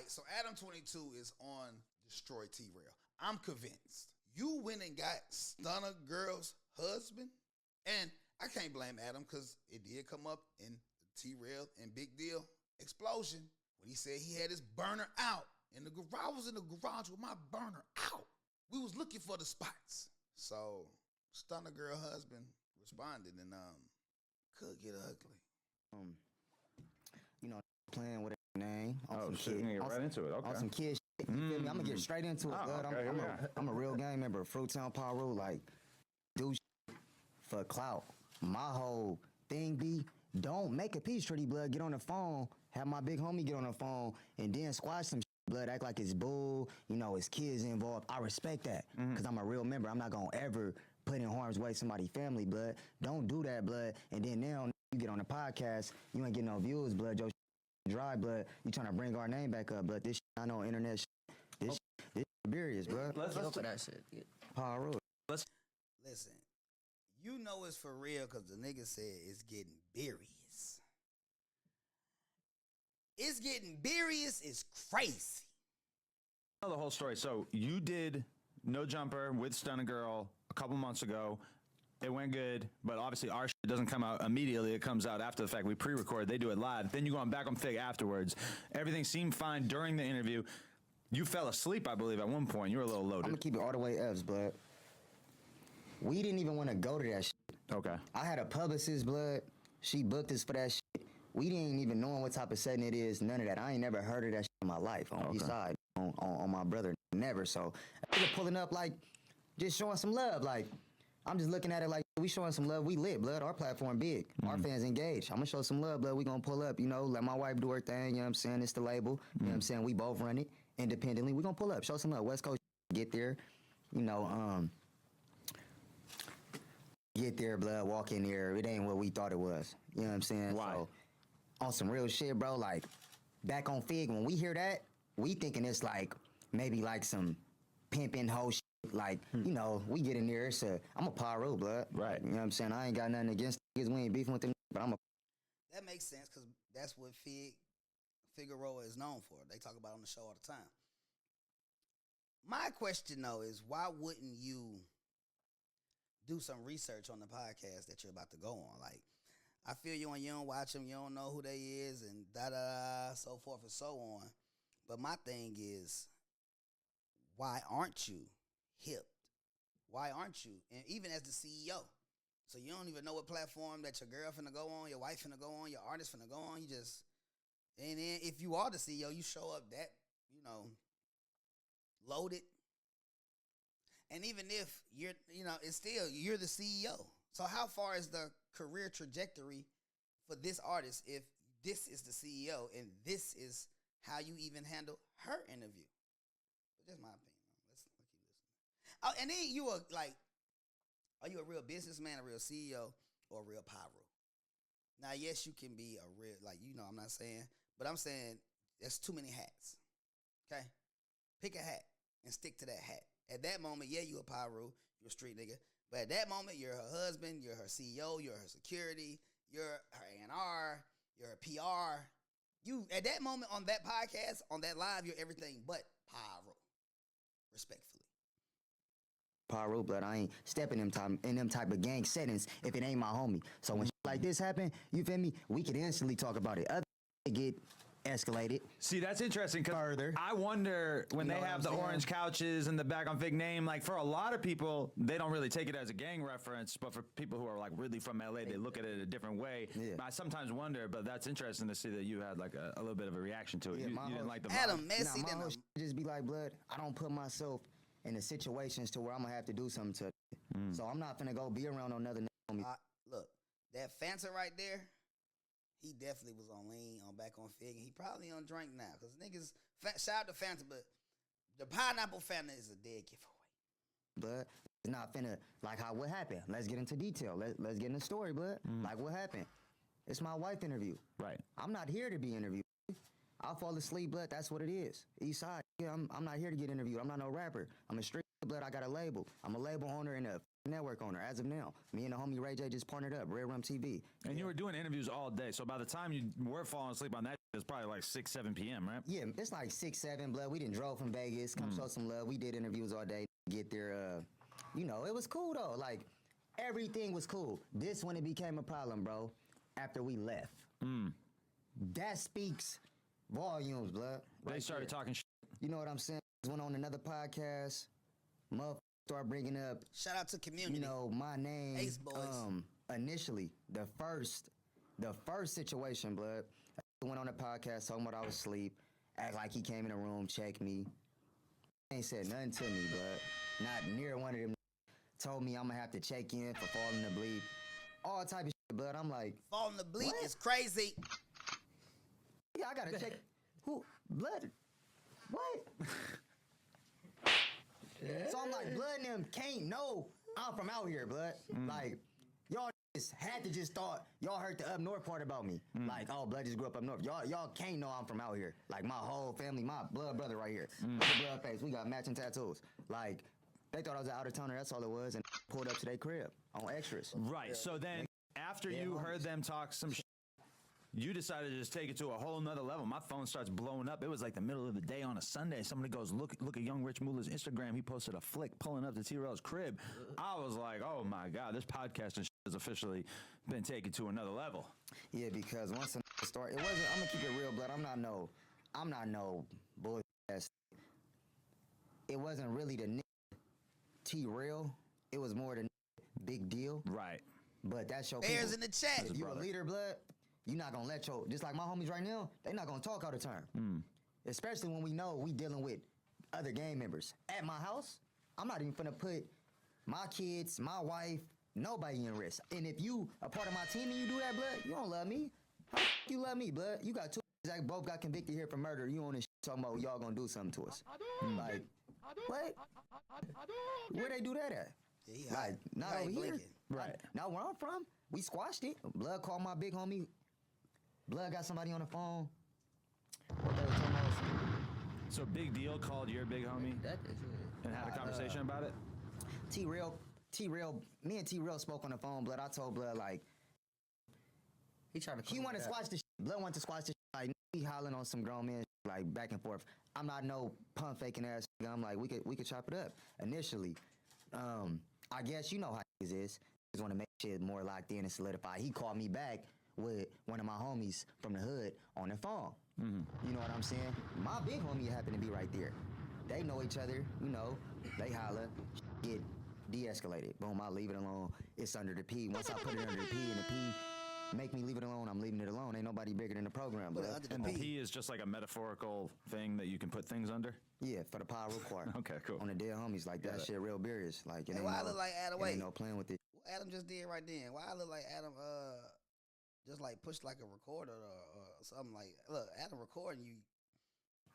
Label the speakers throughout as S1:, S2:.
S1: so Adam 22 is on Destroy T-Rail. I'm convinced. You went and got Stunner Girl's husband, and I can't blame Adam because it did come up in the T-Rail and Big Deal Explosion when he said he had his burner out. In the garage, I was in the garage with my burner out. We was looking for the spots. So Stunner Girl husband responded and could get ugly.
S2: Playing with a name.
S3: Oh, shit, you get right into it. Okay.
S2: On some kid shit. You feel me? I'm gonna get straight into it, bud.
S3: Okay,
S2: I'm a real gang member. Fruitown Pyro, like, do shit for clout. My whole thing be, don't make a peace treaty, blood. Get on the phone, have my big homie get on the phone, and then squash some shit, blood. Act like it's bull, it's kids involved. I respect that, because I'm a real member. I'm not gonna ever put in harm's way somebody's family, blood. Don't do that, blood. And then now you get on the podcast, you ain't getting no views, blood. Your dry, blood. You trying to bring our name back up, blood. This shit, I know internet shit. This serious, blood.
S4: Let's for that shit. Yeah.
S2: Pyro.
S1: Listen, you know it's for real because the nigga said it's getting serious. It's getting serious is crazy.
S3: Tell the whole story. So you did No Jumper with Stunner Girl a couple months ago. It went good, but obviously our shit doesn't come out immediately. It comes out after the fact. We pre-record. They do it live. Then you go on Back on Fig afterwards. Everything seemed fine during the interview. You fell asleep, I believe, at one point. You were a little loaded.
S2: I'm going to keep it all the way F's, blood. We didn't even want to go to that shit.
S3: Okay.
S2: I had a publicist, blood. She booked us for that shit. We didn't even know what type of setting it is. None of that. I ain't never heard of that shit in my life on east side, on my brother. Never. So, nigga pulling up, like, just showing some love. Like, I'm just looking at it like, we showing some love. We lit, blood. Our platform big. Our fans engaged. I'm going to show some love, blood. We going to pull up, let my wife do her thing. You know what I'm saying? It's the label. You know what I'm saying? We both run it independently. We going to pull up. Show some love. West Coast, get there. Get there, blood. Walk in there. It ain't what we thought it was. You know what I'm saying?
S3: Why?
S2: So, on some real shit, bro. Like, Back on Fig, when we hear that, we thinking it's like, maybe like some pimping hoe shit. Like, we get in there, I'm a pyro, blood.
S3: Right.
S2: You know what I'm saying? I ain't got nothing against niggas. We ain't beefing with them, but I'm a...
S1: That makes sense because that's what Figueroa is known for. They talk about it on the show all the time. My question, though, is why wouldn't you do some research on the podcast that you're about to go on? Like, I feel you when you don't watch them, you don't know who they is, and da-da-da, so forth and so on. But my thing is, why aren't you hip? Why aren't you? And even as the CEO. So you don't even know what platform that your girl finna go on, your wife finna go on, your artist finna go on. You just, and then if you are the CEO, you show up that, loaded. And even if you're, it's still, you're the CEO. So how far is the career trajectory for this artist if this is the CEO and this is how you even handle her interview? But that's my opinion. Let's keep listening. Oh, and then you are like, are you a real businessman, a real CEO, or a real pyro? Now, yes, you can be a real, I'm not saying, but I'm saying there's too many hats. Okay? Pick a hat and stick to that hat. At that moment, yeah, you a pyro, you're a street nigga. But at that moment, you're her husband, you're her CEO, you're her security, you're her A&R, you're her PR. You, at that moment on that podcast, on that live, you're everything but pyro. Respectfully.
S2: Pyro, but I ain't stepping in them type of gang settings if it ain't my homie. So when shit like this happen, you feel me? We could instantly talk about it. Other get escalated.
S3: See, that's interesting because
S2: Further.
S3: I wonder when they have the orange couches and the Back on Fig name, like for a lot of people, they don't really take it as a gang reference, but for people who are like really from LA, they look at it a different way. Yeah. I sometimes wonder, but that's interesting to see that you had like a little bit of a reaction to it.
S2: Yeah,
S3: you didn't like the
S1: Adam, messy.
S2: My whole shit just be like, blood, I don't put myself in the situations to where I'm gonna have to do something to So I'm not finna go be around another homie.
S1: Look, that Fanta right there, he definitely was on lean, on Back on Fig, and he probably on drink now. Because niggas, shout out to Fanta, but the pineapple Fanta is a dead giveaway.
S2: But it's not finna, like what happened? Let's get into detail. Let's get in the story, blood. Like what happened? It's my wife interview.
S3: Right.
S2: I'm not here to be interviewed. I'll fall asleep, blood. That's what it is. East side. Yeah, I'm not here to get interviewed. I'm not no rapper. I'm a street. blood, I got a label. I'm a label owner and a network owner as of now. Me and the homie Ray J just partnered up, Red Rum TV.
S3: And you were doing interviews all day. So by the time you were falling asleep on that, it was probably like 6, 7 p.m., right?
S2: Yeah, it's like 6, 7, blood. We done drove from Vegas, come show some love. We did interviews all day, get there. You know, it was cool though. Like, everything was cool. This when it became a problem, bro, after we left. That speaks volumes, blood.
S3: They started talking shit.
S2: You know what I'm saying? Went on another podcast. Motherfuckers start bringing up,
S1: Shout out to community.
S2: you know, my name.
S1: Ace Boys.
S2: Initially, the first situation, blood. I went on a podcast talking about I was asleep, act like he came in the room, checked me. Ain't said nothing to me, blood. Not near one of them. Told me I'm gonna have to check in for falling to bleep. All type of shit, blood. I'm like,
S1: Falling to bleep
S2: What?
S1: is crazy.
S2: yeah, I gotta check. Who? Blood? What? So I'm like, blood and them can't know I'm from out here, blood. Like, y'all just had to just thought y'all heard the up north part about me. Like, oh, blood just grew up north. Y'all can't know I'm from out here. Like, my whole family, my blood brother right here. Look at blood face. We got matching tattoos. Like, they thought I was an out of towner. That's all it was, and pulled up to their crib on extras.
S3: Right. So then after you heard them talk some shit, you decided to just take it to a whole nother level. My phone starts blowing up. It was like the middle of the day on a Sunday. Somebody goes, look at Young Rich Mula's Instagram. He posted a flick pulling up to T-Rail's crib. I was like, oh my God, this podcast and shit has officially been taken to another level.
S2: Yeah, because once I start, it wasn't. I'm gonna keep it real, blood. I'm not no bullshit ass. It wasn't really the T-Real. It was more the big deal.
S3: Right.
S2: But that's your
S1: Bears
S2: people.
S1: in the chat.
S2: If you
S3: brother.
S2: a leader, blood, you're not gonna let just like my homies right now, they not gonna talk all the time. Especially when we know we dealing with other gang members. At my house, I'm not even finna put my kids, my wife, nobody in risk. And if you a part of my team and you do that, blood, you don't love me. How you love me, blood? You got two that both got convicted here for murder. You on this talking about y'all gonna do something to us. Like, what? Where they do that at?
S1: Yeah, he
S2: Like,
S1: hot.
S2: not
S1: I
S2: over
S1: ain't
S2: here.
S1: blinking.
S3: Right.
S2: Now where I'm from, we squashed it. Blood called my big homie. Blood got somebody on the phone. What they were talking about?
S3: So Big Deal called your big homie and had a conversation about it?
S2: T-Real, me and T-Real spoke on the phone, Blood. I told Blood, like, he wanted to squash the shit. Blood wanted to squash the shit. Like, he hollering on some grown men, like, back and forth. I'm not no pump faking ass nigga. I'm like, we could chop it up. Initially, I guess you know how it is. Just want to make shit more locked in and solidified. He called me back with one of my homies from the hood on the phone. You know what I'm saying? My big homie happened to be right there. They know each other, you know. They holler, get de-escalated. Boom, I leave it alone. It's under the P. Once I put it under the P and the P make me leave it alone, I'm leaving it alone. Ain't nobody bigger than the program.
S1: Put it
S2: But
S1: under the
S3: And the
S1: P.
S3: P is just like a metaphorical thing that you can put things under?
S2: yeah, for the power record.
S3: Okay, cool.
S2: On the dead homies, like that shit real serious. Like, it
S1: Hey,
S2: ain't
S1: why I
S2: no,
S1: look like Adam?
S2: it
S1: Wait,
S2: ain't no playing with it.
S1: what Adam just did right then. Why I look like Adam? Just like pushed like a recorder or something like. Look, Adam recording you.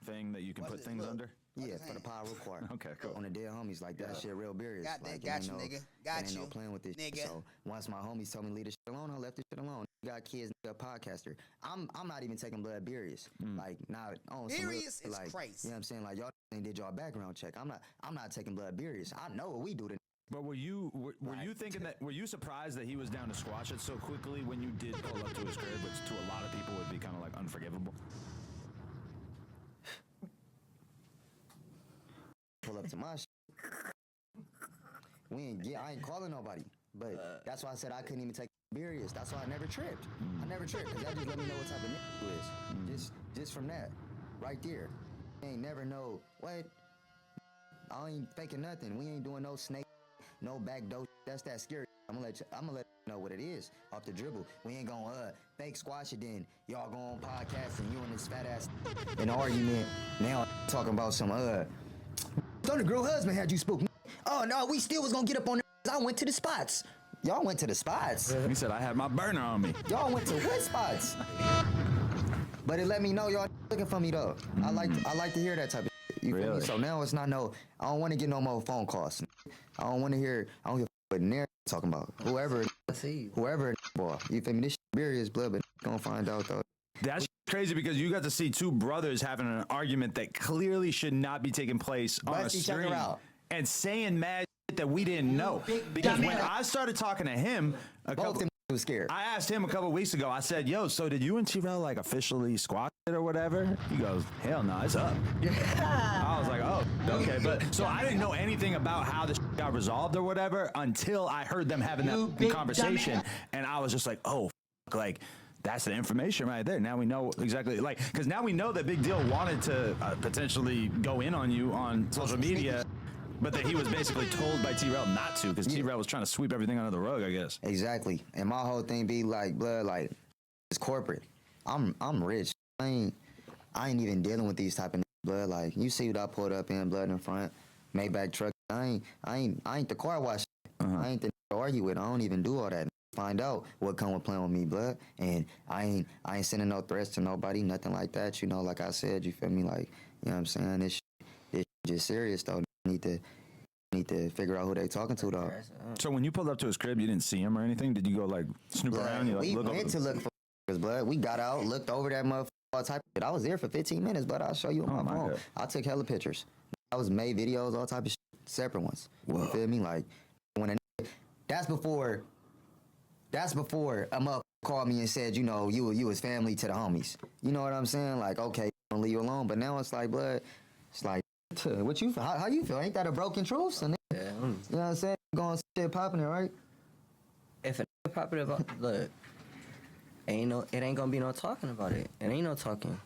S3: Thing that you can
S1: Watch
S3: put
S1: this,
S3: things
S1: look.
S3: under?
S2: Yeah,
S1: his
S2: for the
S1: hand.
S2: power record.
S3: Okay, cool.
S2: On the dead homies, like that shit real serious.
S1: Got that,
S2: Like, it
S1: got
S2: ain't
S1: you,
S2: no,
S1: nigga.
S2: it
S1: Got
S2: ain't
S1: you,
S2: no playing with this shit.
S1: nigga.
S2: So once my homies told me leave this shit alone, I left this shit alone. Got kids, nigga, podcaster. I'm not even taking blood serious. Like, not on some real
S1: Serious
S2: shit,
S1: is
S2: like,
S1: crazy.
S2: You know what I'm saying? Like, y'all ain't did y'all background check. I'm not taking blood serious. I know what we do to.
S3: But were you thinking that, were you surprised that he was down to squash it so quickly when you did pull up to his crib, which to a lot of people would be kind of like unforgivable?
S2: Pull up to my shit. I ain't calling nobody. But that's why I said I couldn't even take it serious. That's why I never tripped. I never tripped, because that just let me know what type of nigga you is. Just from that. Right there. Ain't never know what. I ain't faking nothing. We ain't doing no snake, no back door. That's that scary. I'm gonna let you know what it is off the dribble. We ain't gonna fake squash it, then y'all go on podcast and you and this fat ass an argument. Now talking about some Thunder Girl husband had you spooked. Oh no, we still was gonna get up on I went to the spots. Y'all went to the spots.
S3: He said, I had my burner on me.
S2: Y'all went to what spots? But it let me know y'all looking for me though. I like to hear that type of shit. You feel me?
S3: Really?
S2: So now it's not I don't want to get no more phone calls. I don't want to hear. I don't give a what Nair talking about. Whoever, boy. You feel me? This shit serious, blood, but gonna find out though.
S3: That's crazy because you got to see two brothers having an argument that clearly should not be taking place on a
S2: Bust each other
S3: stream.
S2: out.
S3: and saying mad shit that we didn't know. Because when I started talking to him,
S2: Both them was scared.
S3: I asked him a couple of weeks ago, I said, yo, so did you and T-Rell like officially squash it or whatever? He goes, hell no, it's up. I was like, oh, okay. But so I didn't know anything about how this got resolved or whatever until I heard them having that conversation. And I was just like, oh, like, that's the information right there. Now we know exactly, like, because now we know that Big Deal wanted to potentially go in on you on social media, but that he was basically told by T-Rell not to, because T-Rell was trying to sweep everything under the rug, I guess.
S2: Exactly. And my whole thing be like, blood, like, it's corporate. I'm rich. I ain't even dealing with these type of blood. Like, you see what I pulled up in, blood in front, Maybach truck. I ain't the car wash. I ain't the to argue with. I don't even do all that. Find out what come with playing with me, blood. And I ain't sending no threats to nobody, nothing like that. You know, like I said, you feel me? Like, you know what I'm saying? This just serious though. Need to figure out who they talking to though.
S3: So when you pulled up to his crib, you didn't see him or anything? Did you go like snoop around? You, like,
S2: we
S3: look
S2: went to look for blood. We got out, looked over that motherfucker, all type of shit. I was there for 15 minutes, but I'll show you on my phone.
S3: God.
S2: I took hella pictures. I was made videos, all type of shit, separate ones. Whoa. You feel me? Like when that's before a motherfucker called me and said, you know, you was family to the homies. You know what I'm saying? Like, okay, I'm gonna leave you alone. But now it's like, blood, it's like, what you feel? How you feel? Ain't that a broken truth? And
S4: Yeah.
S2: you know what I'm saying? Going shit popping it, right?
S4: If it popping about, look, it ain't gonna be no talking about it. It ain't no talking.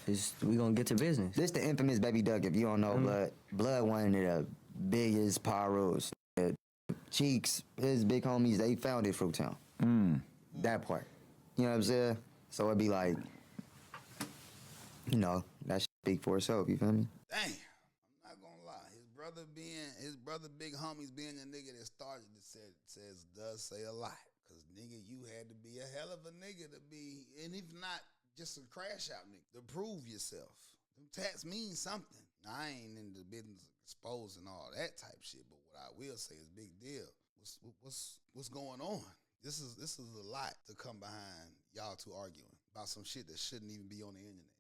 S4: We gonna get to business.
S2: This the infamous Baby Duck. If you don't know, Blood one of the biggest pyros. Cheeks, his big homies, they founded Fruittown. That part. You know what I'm saying? So it'd be like, you know, that shit speak for itself, you feel me?
S1: Dang, I'm not gonna lie. His brother big homies being the nigga that started it does say a lot. Cause nigga, you had to be a hell of a nigga to be, and if not just a crash out nigga, to prove yourself. Them tats mean something. Now, I ain't in the business of exposing all that type shit, but what I will say is big deal. What's going on? This is a lot to come behind y'all two arguing about some shit that shouldn't even be on the internet.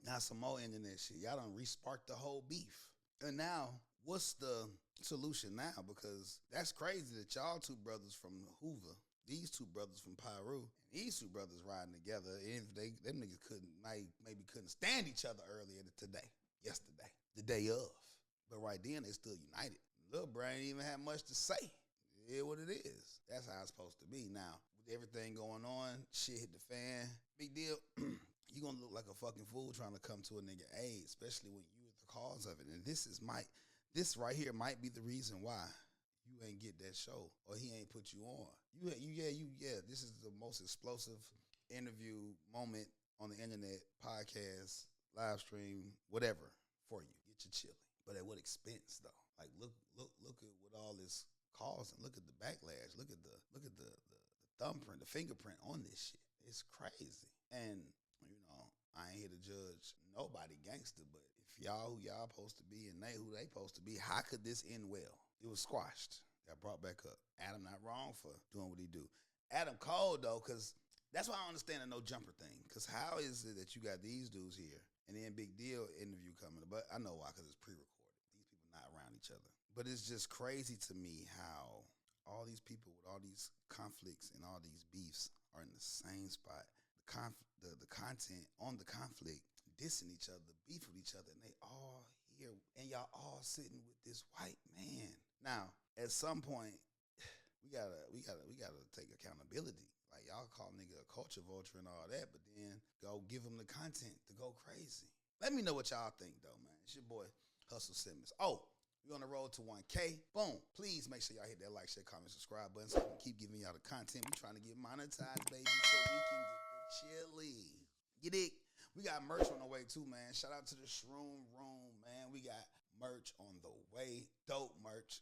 S1: Now some more internet shit. Y'all done re-sparked the whole beef. And now, what's the solution now? Because that's crazy that y'all two brothers from Hoover, these two brothers from Pyru, and these two brothers riding together, and if them niggas maybe couldn't stand each other earlier yesterday, the day of. But right then, they still united. Lil Bro ain't even had much to say. It is what it is. That's how it's supposed to be. Now, with everything going on, shit hit the fan. Big deal. You gonna look like a fucking fool trying to come to a nigga aid, especially when you was the cause of it. And this right here might be the reason why you ain't get that show or he ain't put you on. This is the most explosive interview moment on the internet, podcast, live stream, whatever for you. Get your chili. But at what expense though? Like look at what all this causing. Look at the backlash. Look at the thumbprint, the fingerprint on this shit. It's crazy. And you know, I ain't here to judge nobody gangster, but if y'all who y'all supposed to be and they who they supposed to be, how could this end well? It was squashed. Got brought back up. Adam not wrong for doing what he do. Adam cold though, because that's why I don't understand the no jumper thing. Because how is it that you got these dudes here and then Big Deal interview coming? But I know why, because it's pre-recorded. These people not around each other. But it's just crazy to me how all these people with all these conflicts and all these beefs are in the same spot. The content on the conflict, dissing each other, beef with each other, and they all here, and y'all all sitting with this white man. Now, at some point, we gotta take accountability. Like y'all call nigga a culture vulture and all that, but then go give them the content to go crazy. Let me know what y'all think though, man. It's your boy Hustle Simmons. Oh, we on the road to 1K. Boom. Please make sure y'all hit that like, share, comment, subscribe button so we can keep giving y'all the content. We trying to get monetized, baby, so we can get the chili. Get it? We got merch on the way too, man. Shout out to the Shroom Room, man. We got merch on the way. Dope merch.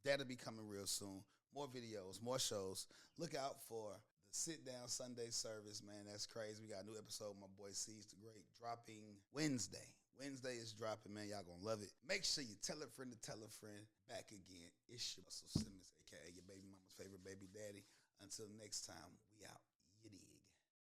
S1: That'll be coming real soon. More videos, more shows. Look out for the Sit Down Sunday service, man. That's crazy. We got a new episode. My boy C's the Great dropping Wednesday. Wednesday is dropping, man. Y'all gonna love it. Make sure you tell a friend to tell a friend. Back again. It's your Hustle Simmons, a.k.a. your baby mama's favorite baby daddy. Until next time, we out.